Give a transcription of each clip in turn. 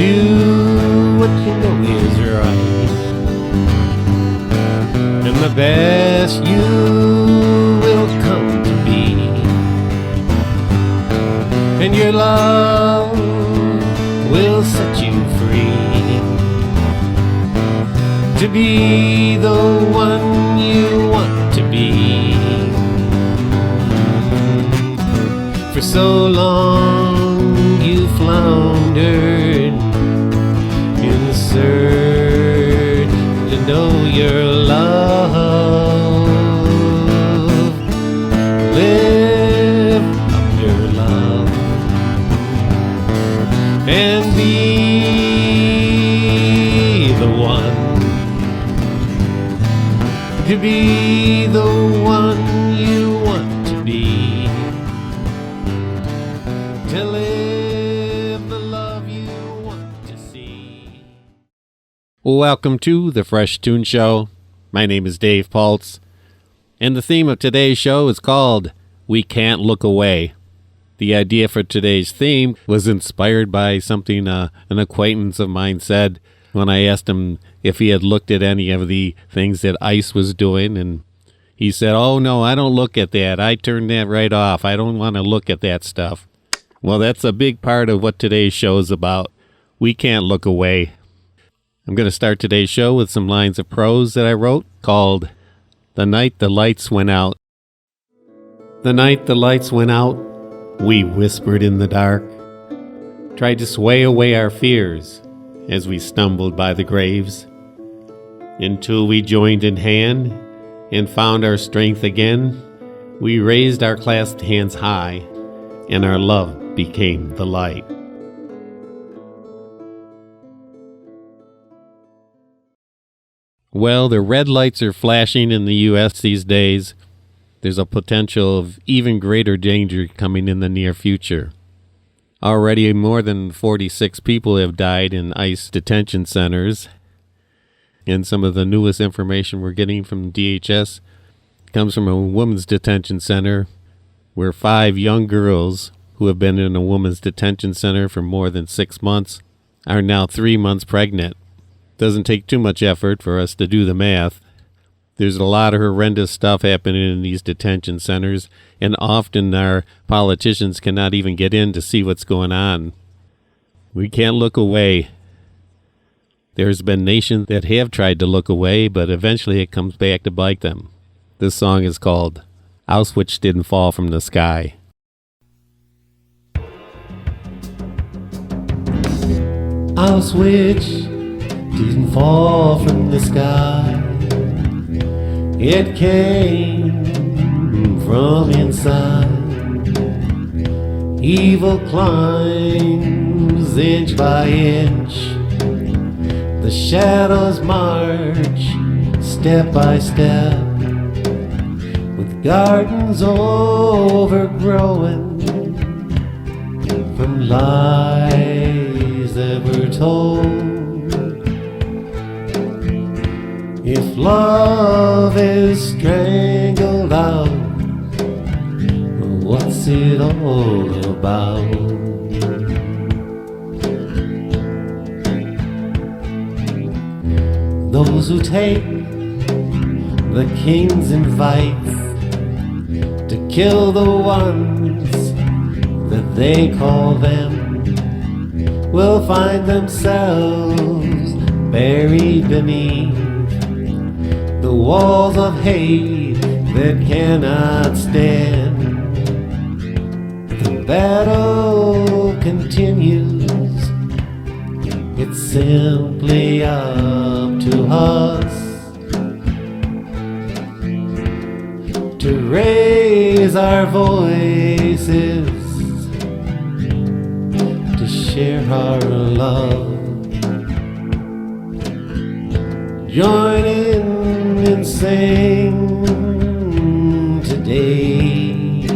do what you know is right, and the best you will come to be, and your love will set you free to be the one you want to be. For so long you floundered in search to know your love. Live up your love and be the one, to be the one you want to be, to live the love you want to see. Welcome to the Fresh Toones Show. My name is Dave Paltz, and the theme of today's show is called We Can't Look Away. The idea for today's theme was inspired by something an acquaintance of mine said when I asked him if he had looked at any of the things that ICE was doing, and he said, "Oh no, I don't look at that. I turn that right off. I don't want to look at that stuff." Well, that's a big part of what today's show is about. We can't look away. I'm going to start today's show with some lines of prose that I wrote called The Night the Lights Went Out. The night the lights went out, we whispered in the dark, tried to sway away our fears as we stumbled by the graves, until we joined in hand and found our strength again. We raised our clasped hands high, and our love became the light. Well, the red lights are flashing in the U.S. these days. There's a potential of even greater danger coming in the near future. Already more than 46 people have died in ICE detention centers. And some of the newest information we're getting from DHS comes from a women's detention center where 5 young girls who have been in a women's detention center for more than 6 months are now 3 months pregnant. Doesn't take too much effort for us to do the math. There's a lot of horrendous stuff happening in these detention centers, and often our politicians cannot even get in to see what's going on. We can't look away. There's been nations that have tried to look away, but eventually it comes back to bite them. This song is called Auschwitz Didn't Fall from the Sky. Auschwitz didn't fall from the sky. It came from inside. Evil climbs inch by inch. The shadows march step by step, with gardens overgrowing from lies that were told. If love is strangled out, what's it all about? Those who take the king's invite to kill the ones that they call them will find themselves buried beneath the walls of hate that cannot stand. The battle continues. It's simply up to us to raise our voices, to share our love. Join in and sing. Today's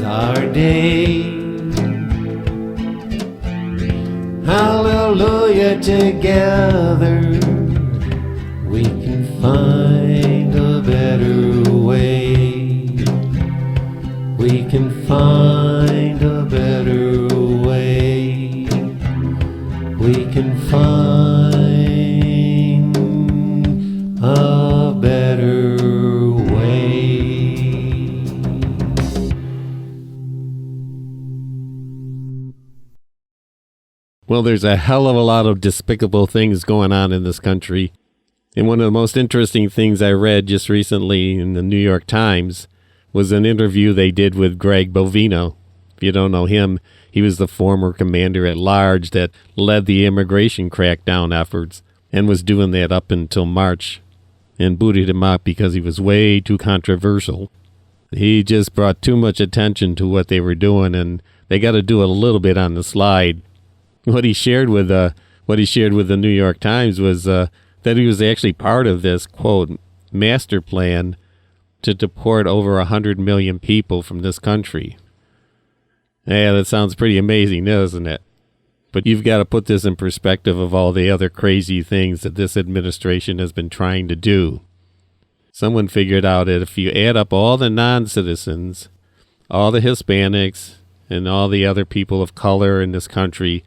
our day. Hallelujah, together we can find a better way. We can find a better way. Well, there's a hell of a lot of despicable things going on in this country. And one of the most interesting things I read just recently in the New York Times was an interview they did with Greg Bovino. If you don't know him, he was the former commander-at-large that led the immigration crackdown efforts and was doing that up until March, and booted him out because he was way too controversial. He just brought too much attention to what they were doing, and they got to do a little bit on the slide. What he shared with the New York Times was that he was actually part of this, quote, master plan to deport over 100 million people from this country. Yeah, that sounds pretty amazing, doesn't it? But you've got to put this in perspective of all the other crazy things that this administration has been trying to do. Someone figured out that if you add up all the non-citizens, all the Hispanics, and all the other people of color in this country,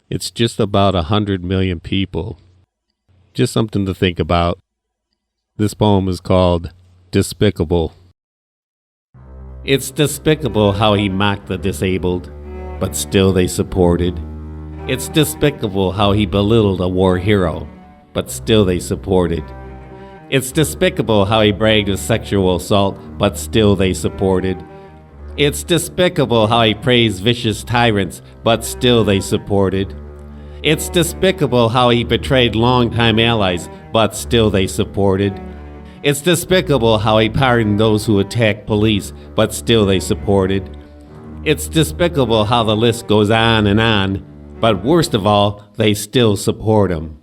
it's just about 100 million people. Just something to think about. This poem is called Despicable. It's despicable how he mocked the disabled, but still they supported. It's despicable how he belittled a war hero, but still they supported. It's despicable how he bragged of sexual assault, but still they supported. It's despicable how he praised vicious tyrants, but still they supported. It's despicable how he betrayed longtime allies, but still they supported. It's despicable how he pardoned those who attacked police, but still they supported. It's despicable how the list goes on, but worst of all, they still support him.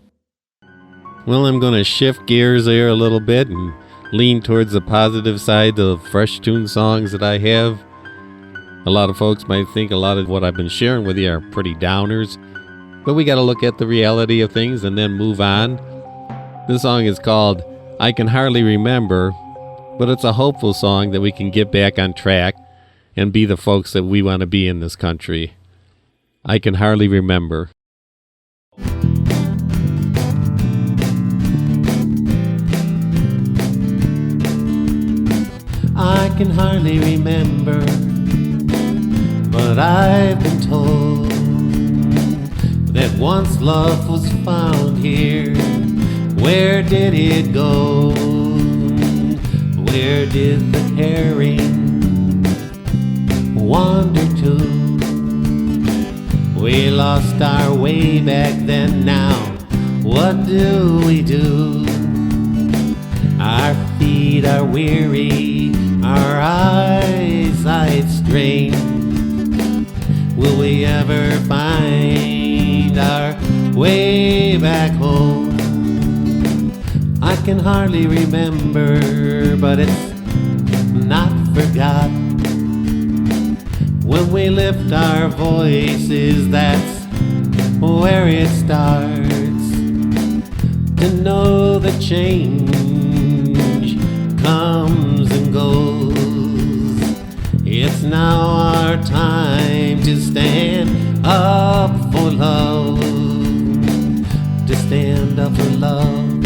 Well, I'm going to shift gears there a little bit and lean towards the positive side of fresh tune songs that I have. A lot of folks might think a lot of what I've been sharing with you are pretty downers, but we got to look at the reality of things and then move on. This song is called I Can Hardly Remember, but it's a hopeful song that we can get back on track and be the folks that we want to be in this country. I Can Hardly Remember. I can hardly remember, but I've been told that once love was found here. Where did it go? Where did the herring wander to? We lost our way back then. Now what do we do? Our feet are weary, our eyesight strained. Will we ever find our way back home? I can hardly remember, but it's not forgot. When we lift our voices, that's where it starts. To know the change comes and goes. It's now our time to stand up for love. To stand up for love.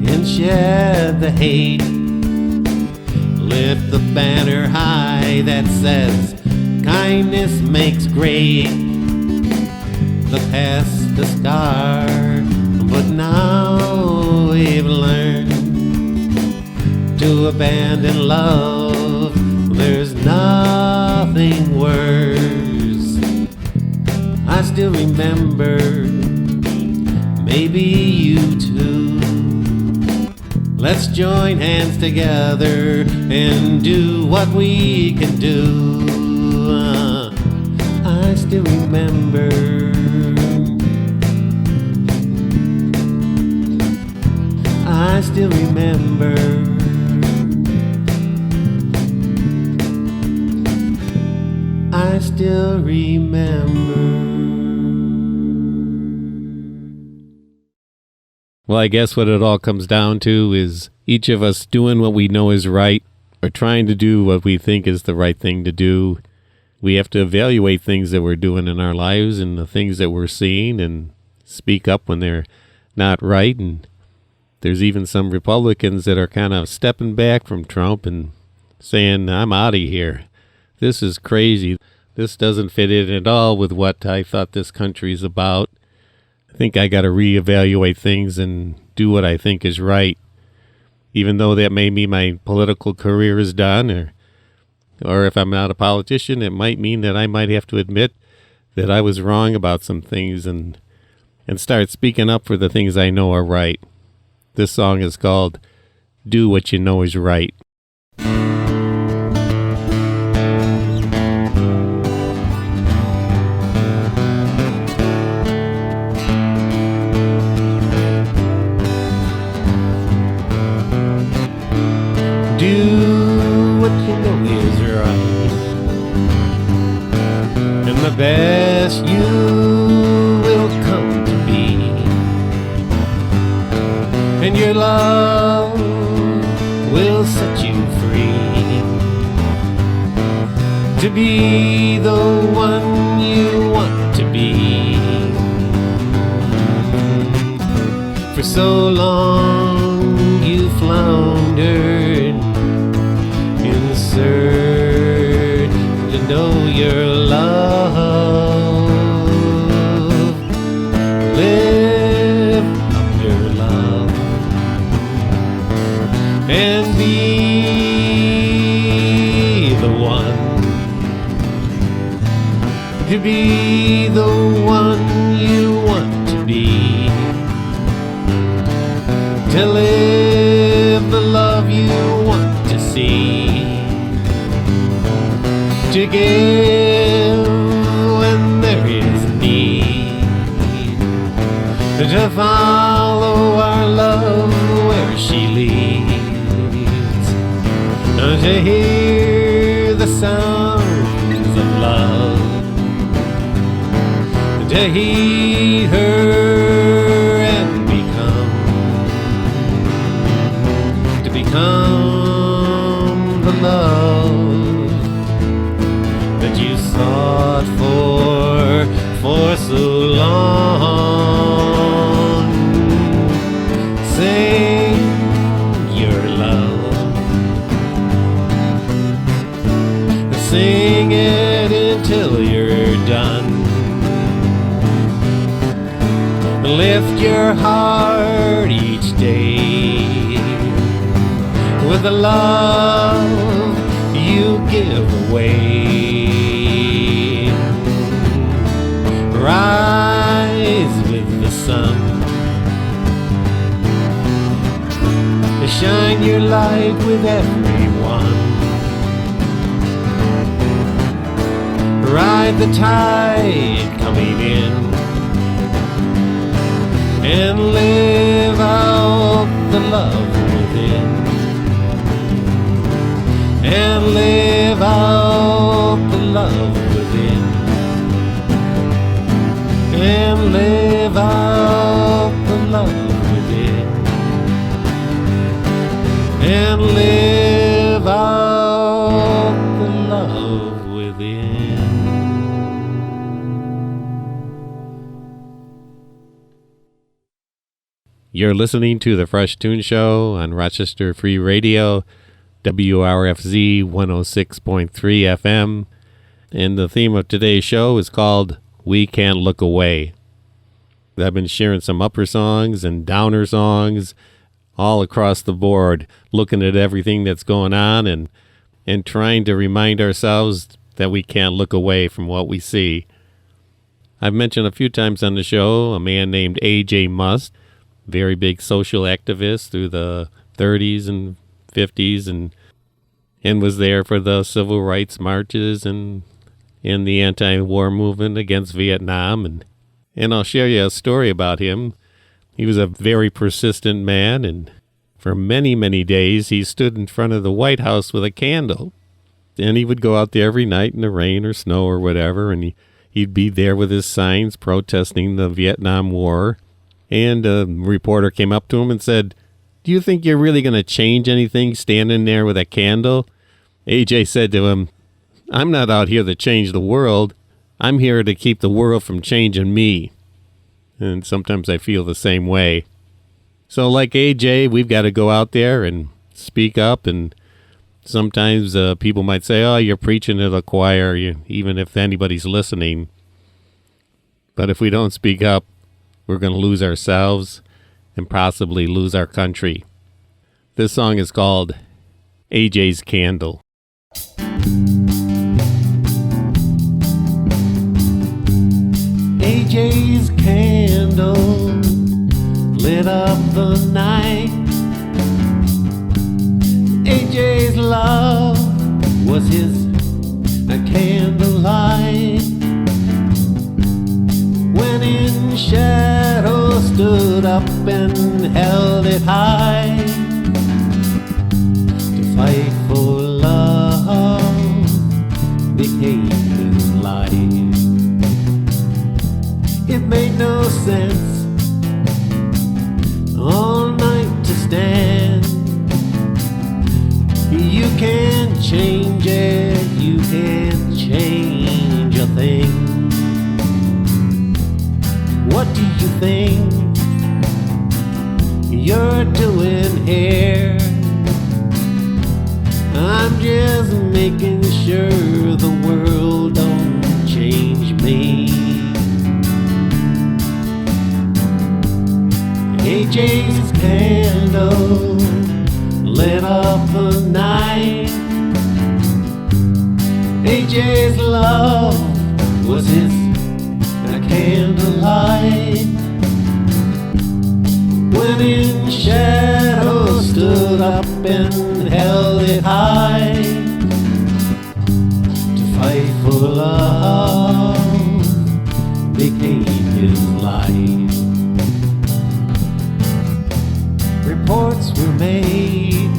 And shed the hate. Lift the banner high that says kindness makes great. The past a scar, but now we've learned to abandon love. There's nothing worse. I still remember, maybe you too. Let's join hands together and do what we can do. I still remember. I still remember. I still remember. Well, I guess what it all comes down to is each of us doing what we know is right, or trying to do what we think is the right thing to do. We have to evaluate things that we're doing in our lives and the things that we're seeing and speak up when they're not right. And there's even some Republicans that are kind of stepping back from Trump and saying, I'm out of here. This is crazy. This doesn't fit in at all with what I thought this country's about. I think I got to reevaluate things and do what I think is right, even though that may mean my political career is done, or if I'm not a politician, it might mean that I might have to admit that I was wrong about some things and start speaking up for the things I know are right. This song is called Do What You Know Is Right. Do what you know is right, and the best you will come to be, and your love will set you free to be the one you want to be. For so long you floundered in search to know your love. Live up your love and be the one, to be the one you want to be, to live the love you want to see, to give when there is need, to follow our love where she leads, to hear the sounds of love, to heed her and become the love that you sought for so long. Sing your love, sing it until you're done. Lift your heart each day with the love you give away. Rise with the sun, shine your light with everyone. Ride the tide coming in and live out the love within, and live out the love within, and live out the love within, and live out the love within. You're listening to The Fresh Toones Show on Rochester Free Radio, WRFZ 106.3 FM, and the theme of today's show is called We Can't Look Away. I've been sharing some upper songs and downer songs all across the board, looking at everything that's going on and trying to remind ourselves that we can't look away from what we see. I've mentioned a few times on the show a man named A.J. Must, very big social activist through the 30s and 50s, and was there for the civil rights marches and in the anti-war movement against Vietnam. And I'll share you a story about him. He was a very persistent man, and for many, many days he stood in front of the White House with a candle. And he would go out there every night in the rain or snow or whatever, and he'd be there with his signs protesting the Vietnam War. And a reporter came up to him and said, "Do you think you're really going to change anything standing there with a candle?" AJ said to him, "I'm not out here to change the world. I'm here to keep the world from changing me." And sometimes I feel the same way. So like AJ, we've got to go out there and speak up and Sometimes people might say, oh, you're preaching to the choir, even if anybody's listening. But if we don't speak up, we're going to lose ourselves and possibly lose our country. This song is called AJ's Candle. AJ's candle lit up the night. AJ's love was his candlelight. When in shadow stood up and held it high, to fight for love became his life. It made no sense all night to stand. You can't change it, you can't change a thing. What do you think you're doing here? I'm just making sure the world don't change me. AJ's candle lit up the night. AJ's love was his candlelight. When in shadow stood up and held it high, to fight for love became his life. Reports were made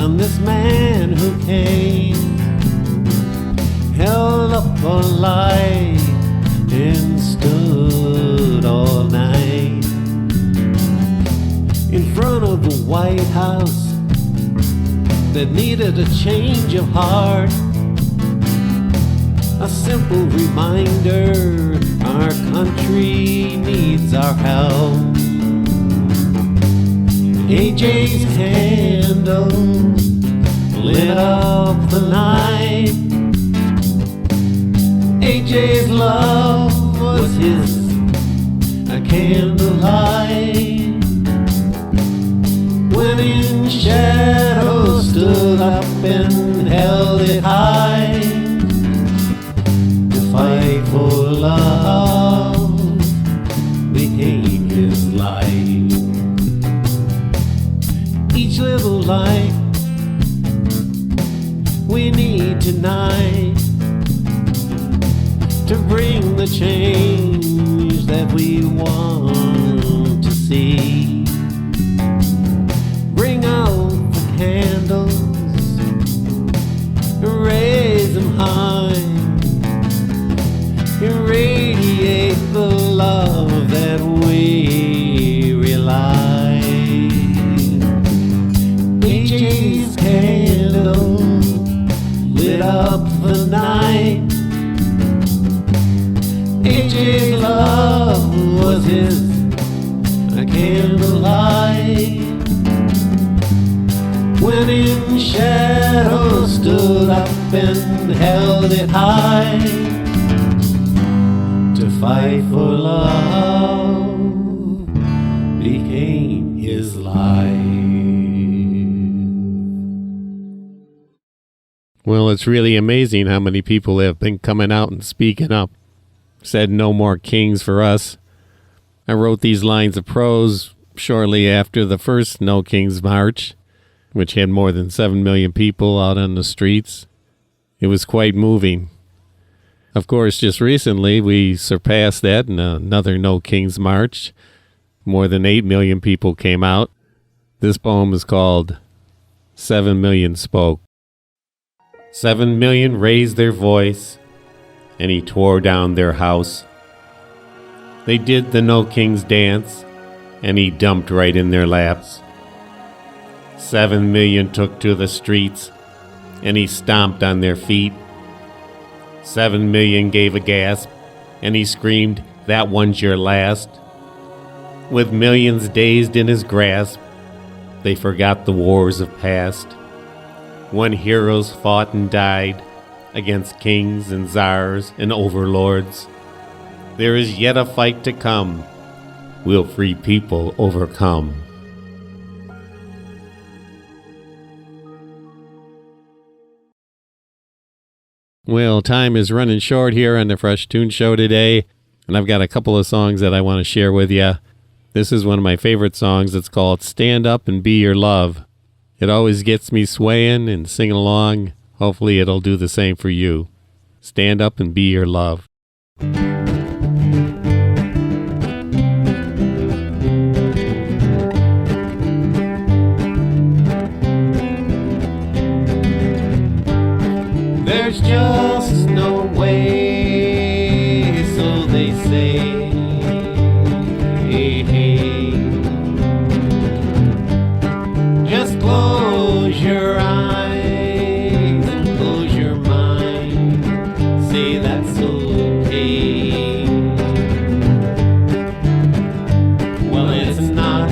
on this man who came, held up a light and stood all night in front of the White House that needed a change of heart. A simple reminder, our country needs our help. AJ's candle lit up the night. AJ's love was his candlelight. When in shadow stood up and held it high, to fight for love became his life. Each little light we need tonight to bring the change that we want to see. Bring out the candles, raise them high, irradiate the love that we rely. AJ's candle lit up the night. AJ's love was his candlelight. When in shadow stood up and held it high, to fight for love became his life. Well, it's really amazing how many people have been coming out and speaking up. Said no more kings for us. I wrote these lines of prose shortly after the first No Kings March, which had more than 7 million people out on the streets. It was quite moving. Of course, just recently we surpassed that in another No Kings March. More than 8 million people came out. This poem is called 7 Million Spoke. 7 million raised their voice, and he tore down their house. They did the No Kings dance, and he dumped right in their laps. 7 million took to the streets, and he stomped on their feet. 7 million gave a gasp, and he screamed, "That one's your last." With millions dazed in his grasp, they forgot the wars of past. when heroes fought and died against kings and czars and overlords. There is yet a fight to come. Will free people overcome? Well, time is running short here on the Fresh Toones Show today, and I've got a couple of songs that I want to share with you. This is one of my favorite songs. It's called Stand Up and Be Your Love. It always gets me swaying and singing along. Hopefully it'll do the same for you. Stand up and be your love. There's just no way, so they say. Just close your eyes and close your mind. Say that's okay. Well, it's not.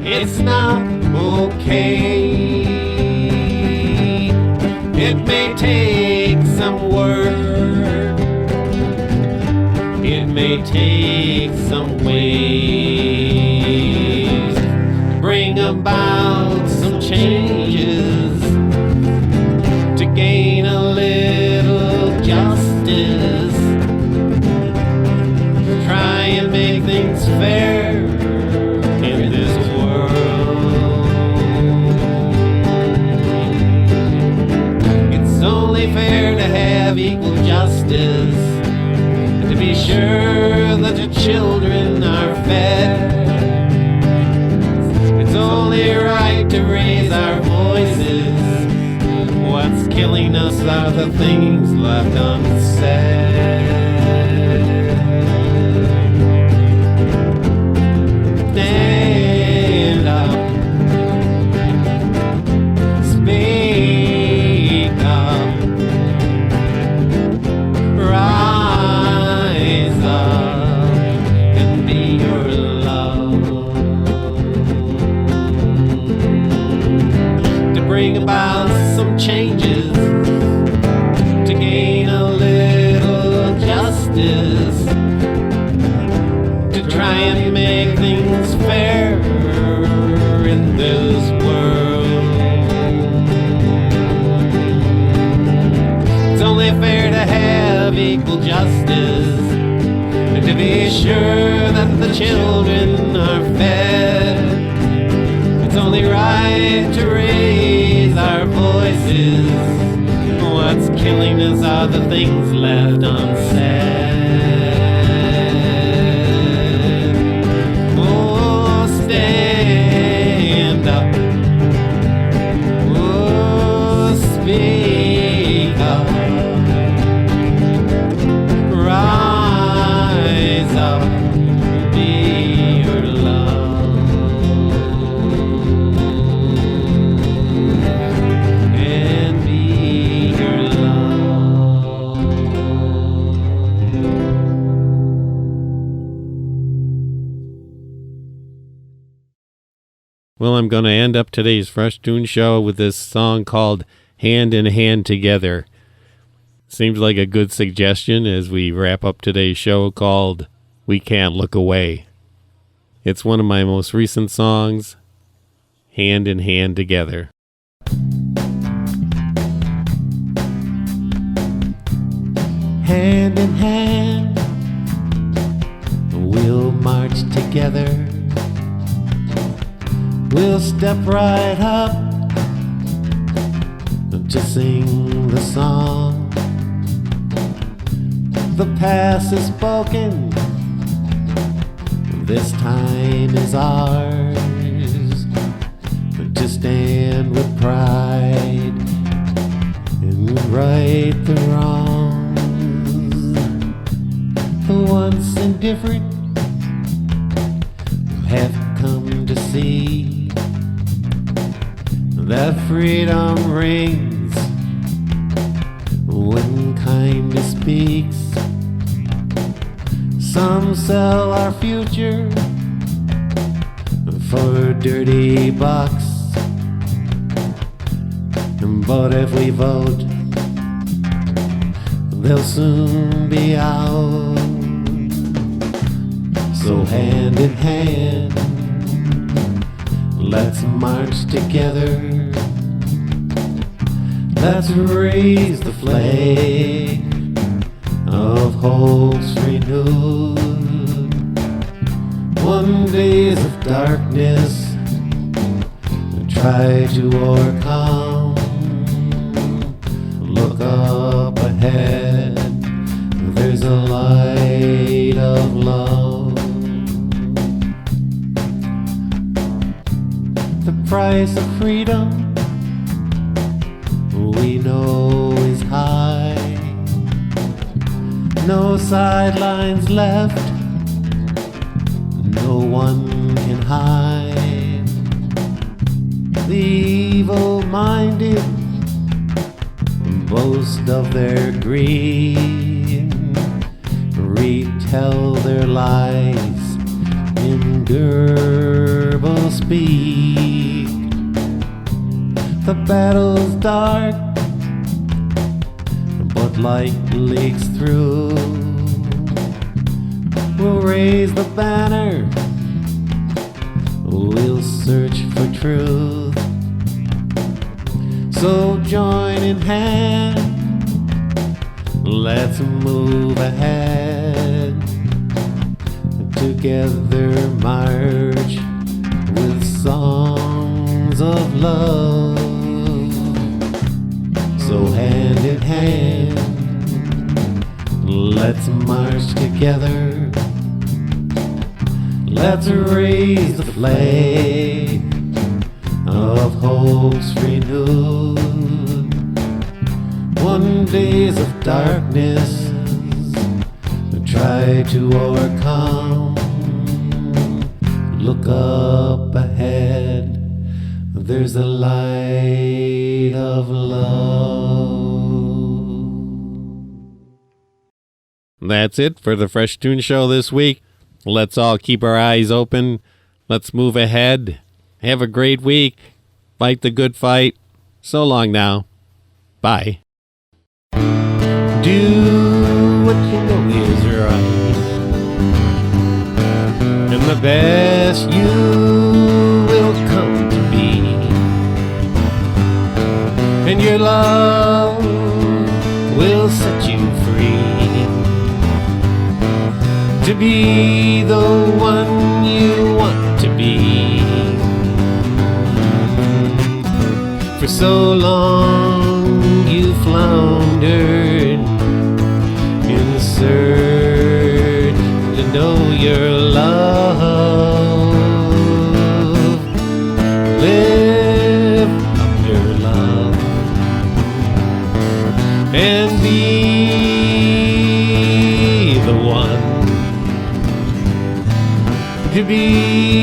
It's not okay. It may take some work, it may take some ways to bring about some changes, to gain a little justice, try and make things fair in this world. Only fair to have equal justice, and to be sure that the children are fed. It's only right to raise our voices. What's killing us are the things left unsaid. Stand up. Bring about some changes, to gain a little justice, to try and make things fair in this world. It's only fair to have equal justice, and to be sure that the children are fed. It's only right to raise our voices. What's killing us are the things left unsaid. Oh, stand up. Oh, speak up. Rise up. Be your love. Well, I'm going to end up today's Fresh Toones Show with this song called Hand in Hand Together. Seems like a good suggestion as we wrap up today's show called We Can't Look Away. It's one of my most recent songs, Hand in Hand Together. Hand in hand, we'll march together. We'll step right up to sing the song. The past is spoken, this time is ours. To stand with pride and right the wrongs. The once indifferent have come to see that freedom rings when kindness speaks. Some sell our future for dirty bucks. But if we vote, they'll soon be out. So hand in hand, let's march together. Let's raise the flag of hopes renewed. One days of darkness try to overcome. Look up ahead, there's a light of love. The price of freedom we know is high. No sidelines left, no one can hide. The evil-minded boast of their greed, retell their lies in durable speak. The battle's dark, but light leaks through. We'll raise the banner, we'll search for truth. So join in hand, let's move ahead. Together march with songs of love. So hand in hand, let's march together. Let's raise the flag of hopes renewed. One days of darkness try to overcome. Look up ahead, there's a light of love. That's it for the Fresh Toones Show this week. Let's all keep our eyes open. Let's move ahead. Have a great week. Fight the good fight. So long now. Bye. Do what you know is right, and the best you will come to be, and your love will set you free to be the one you want to be. For so long you floundered in search to know your love. Live up your love and be the one to be